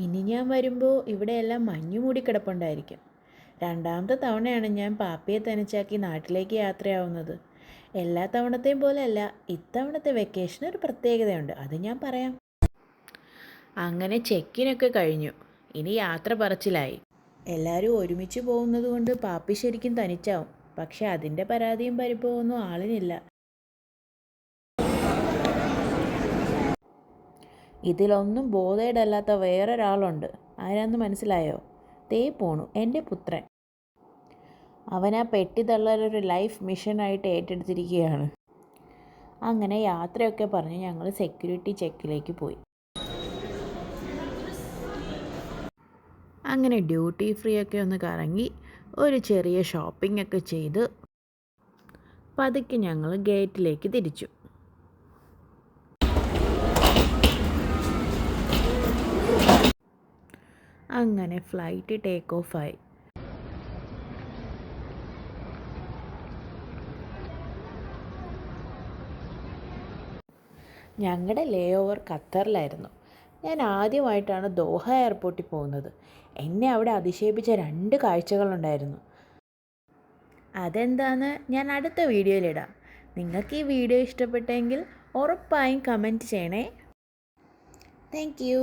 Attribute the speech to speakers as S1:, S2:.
S1: ഇനി ഞാൻ വരുമ്പോൾ ഇവിടെയെല്ലാം മഞ്ഞു മൂടി കിടപ്പുണ്ടായിരിക്കും. രണ്ടാമത്തെ തവണയാണ് ഞാൻ പാപ്പിയെ തനിച്ചാക്കി നാട്ടിലേക്ക് യാത്രയാവുന്നത്. എല്ലാ തവണത്തെയും പോലെയല്ല, ഇത്തവണത്തെ വെക്കേഷന് ഒരു പ്രത്യേകതയുണ്ട്, അത് ഞാൻ പറയാം. അങ്ങനെ ചെക്കിനൊക്കെ കഴിഞ്ഞു. ഇനി യാത്ര പറച്ചിലായി. എല്ലാവരും ഒരുമിച്ച് പോകുന്നത് കൊണ്ട് പാപ്പി ശരിക്കും തനിച്ചാവും. പക്ഷെ അതിൻ്റെ പരാതിയും പരിഭവമൊന്നും ആളിനില്ല. ഇതിലൊന്നും ബോധേഡല്ലാത്ത വേറൊരാളുണ്ട്. ആരാന്ന് മനസ്സിലായോ? തേ പോണു, എൻ്റെ പുത്രൻ. അവൻ ആ പെട്ടി തള്ളലൊരു ലൈഫ് മിഷനായിട്ട് ഏറ്റെടുത്തിരിക്കുകയാണ്. അങ്ങനെ യാത്രയൊക്കെ പറഞ്ഞ് ഞങ്ങൾ സെക്യൂരിറ്റി ചെക്കിലേക്ക് പോയി. അങ്ങനെ ഡ്യൂട്ടി ഫ്രീ ഒക്കെ ഒന്ന് കറങ്ങി ഒരു ചെറിയ ഷോപ്പിംഗ് ഒക്കെ ചെയ്ത് പതുക്കെ ഞങ്ങൾ ഗേറ്റിലേക്ക് തിരിച്ചു. അങ്ങനെ ഫ്ലൈറ്റ് ടേക്ക് ഓഫായി. ഞങ്ങളുടെ ലേ ഓവർ ഖത്തറിലായിരുന്നു. ഞാൻ ആദ്യമായിട്ടാണ് ദോഹ എയർപോർട്ടിൽ പോകുന്നത്. എന്നെ അവിടെ അതിശയിപ്പിച്ച 2 കാഴ്ചകളുണ്ടായിരുന്നു. അതെന്താണെന്ന് ഞാൻ അടുത്ത വീഡിയോയിലിടാം. നിങ്ങൾക്ക് ഈ വീഡിയോ ഇഷ്ടപ്പെട്ടെങ്കിൽ ഉറപ്പായും കമൻറ്റ് ചെയ്യണേ. Thank you.